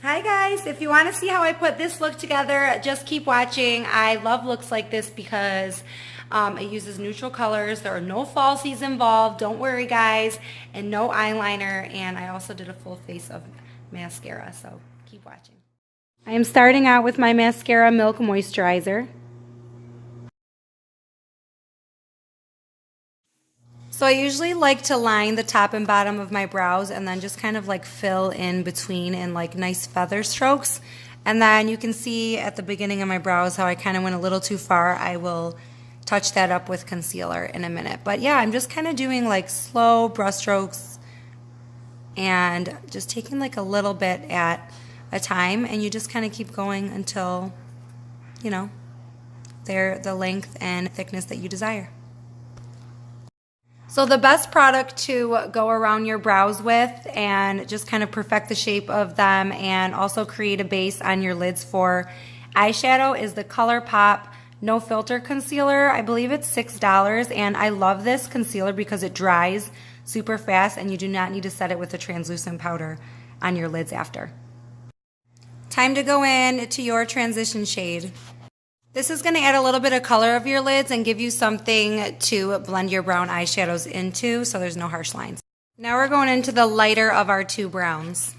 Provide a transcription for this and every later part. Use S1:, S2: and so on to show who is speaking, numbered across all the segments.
S1: Hi guys, if you want to see how I put this look together, just keep watching. I love looks like this because it uses neutral colors. There are no falsies involved, don't worry guys, and no eyeliner, and I also did a full face of mascara, so keep watching. I am starting out with my Maskcara Milk Moisturizer. So I usually like to line the top and bottom of my brows and then just kind of like fill in between in like nice feather strokes. And then you can see at the beginning of my brows how I kind of went a little too far. I will touch that up with concealer in a minute. But yeah, I'm just kind of doing like slow brush strokes and just taking like a little bit at a time, and you just kind of keep going until, you know, they're the length and thickness that you desire. So the best product to go around your brows with and just kind of perfect the shape of them and also create a base on your lids for eyeshadow is the ColourPop No Filter Concealer. I believe it's $6, and I love this concealer because it dries super fast and you do not need to set it with a translucent powder on your lids after. Time to go in to your transition shade. This is going to add a little bit of color of your lids and give you something to blend your brown eyeshadows into so there's no harsh lines. Now we're going into the lighter of our two browns.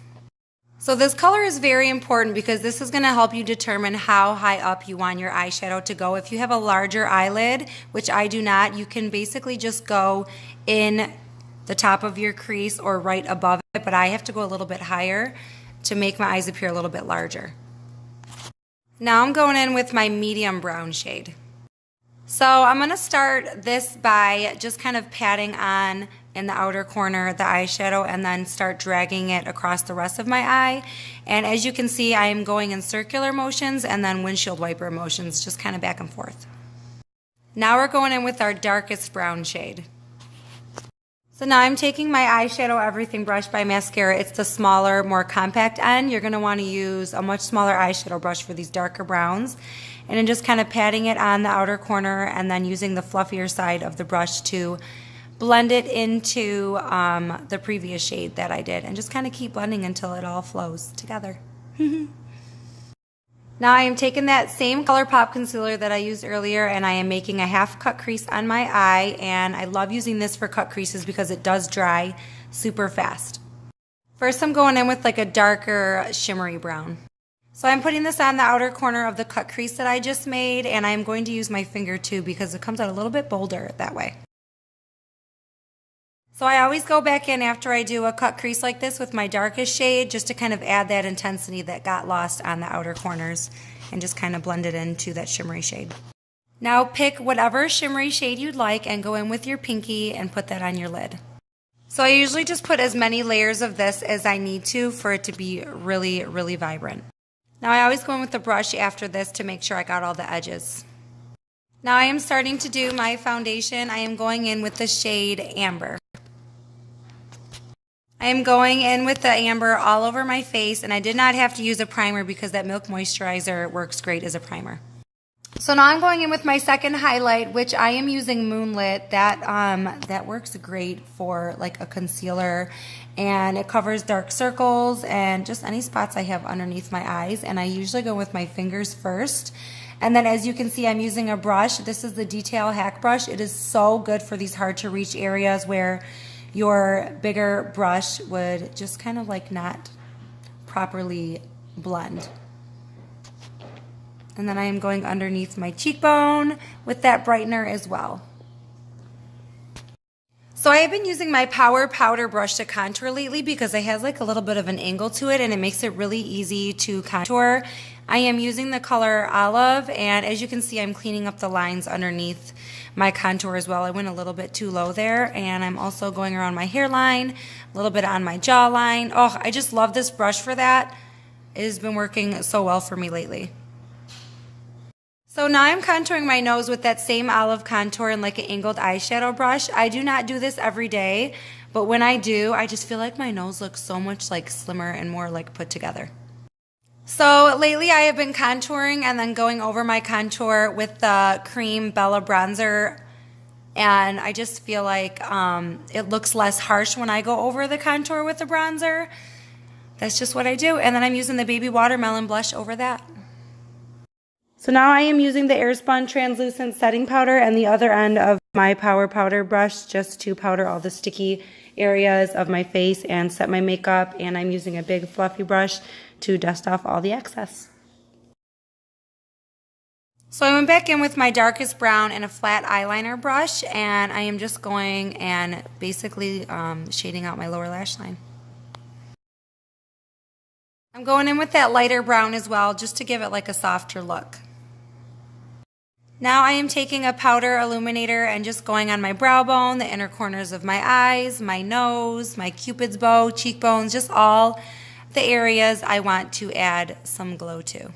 S1: So this color is very important because this is going to help you determine how high up you want your eyeshadow to go. If you have a larger eyelid, which I do not, you can basically just go in the top of your crease or right above it, but I have to go a little bit higher to make my eyes appear a little bit larger. Now I'm going in with my medium brown shade. So I'm going to start this by just kind of patting on in the outer corner the eyeshadow and then start dragging it across the rest of my eye. And as you can see, I am going in circular motions and then windshield wiper motions, just kind of back and forth. Now we're going in with our darkest brown shade. So now I'm taking my eyeshadow everything brush by Maskcara. It's the smaller, more compact end. You're going to want to use a much smaller eyeshadow brush for these darker browns. And then just kind of patting it on the outer corner and then using the fluffier side of the brush to blend it into the previous shade that I did. And just kind of keep blending until it all flows together. Now I am taking that same ColourPop concealer that I used earlier and I am making a half cut crease on my eye, and I love using this for cut creases because it does dry super fast. First I'm going in with like a darker shimmery brown. So I'm putting this on the outer corner of the cut crease that I just made, and I'm going to use my finger too because it comes out a little bit bolder that way. So I always go back in after I do a cut crease like this with my darkest shade just to kind of add that intensity that got lost on the outer corners and just kind of blend it into that shimmery shade. Now pick whatever shimmery shade you'd like and go in with your pinky and put that on your lid. So I usually just put as many layers of this as I need to for it to be really, really vibrant. Now I always go in with the brush after this to make sure I got all the edges. Now I am starting to do my foundation. I am going in with the shade Amber. I am going in with the amber all over my face, and I did not have to use a primer because that Milk Moisturizer works great as a primer. So now I'm going in with my second highlight, which I am using Moonlit. That works great for like a concealer, and it covers dark circles and just any spots I have underneath my eyes. And I usually go with my fingers first. And then as you can see, I'm using a brush. This is the Detail Hack brush. It is so good for these hard to reach areas where your bigger brush would just kind of like not properly blend. And then I am going underneath my cheekbone with that brightener as well. So I have been using my Power Powder brush to contour lately because it has like a little bit of an angle to it and it makes it really easy to contour. I am using the color Olive, and as you can see, I'm cleaning up the lines underneath my contour as well. I went a little bit too low there, and I'm also going around my hairline, a little bit on my jawline. Oh, I just love this brush for that. It has been working so well for me lately. So now I'm contouring my nose with that same olive contour and like an angled eyeshadow brush. I do not do this every day, but when I do, I just feel like my nose looks so much like slimmer and more like put together. So lately I have been contouring and then going over my contour with the Cream Bella Bronzer, and I just feel like it looks less harsh when I go over the contour with the bronzer. that's just what I do. And then I'm using the Baby Watermelon blush over that. So now I am using the Airspun translucent setting powder and the other end of my Power Powder brush just to powder all the sticky areas of my face and set my makeup. And I'm using a big fluffy brush to dust off all the excess. So I went back in with my darkest brown and a flat eyeliner brush, and I am just going and basically shading out my lower lash line. I'm going in with that lighter brown as well, just to give it like a softer look. Now I am taking a powder illuminator and just going on my brow bone, the inner corners of my eyes, my nose, my cupid's bow, cheekbones, just all the areas I want to add some glow to.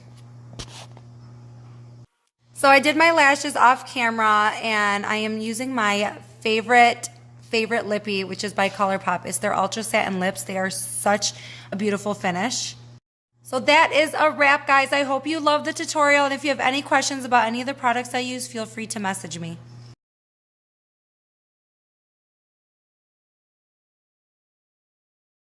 S1: So I did my lashes off camera, and I am using my favorite lippy, which is by ColourPop. It's their Ultra Satin Lips. They are such a beautiful finish. So that is a wrap, guys. I hope you loved the tutorial, and if you have any questions about any of the products I use, feel free to message me.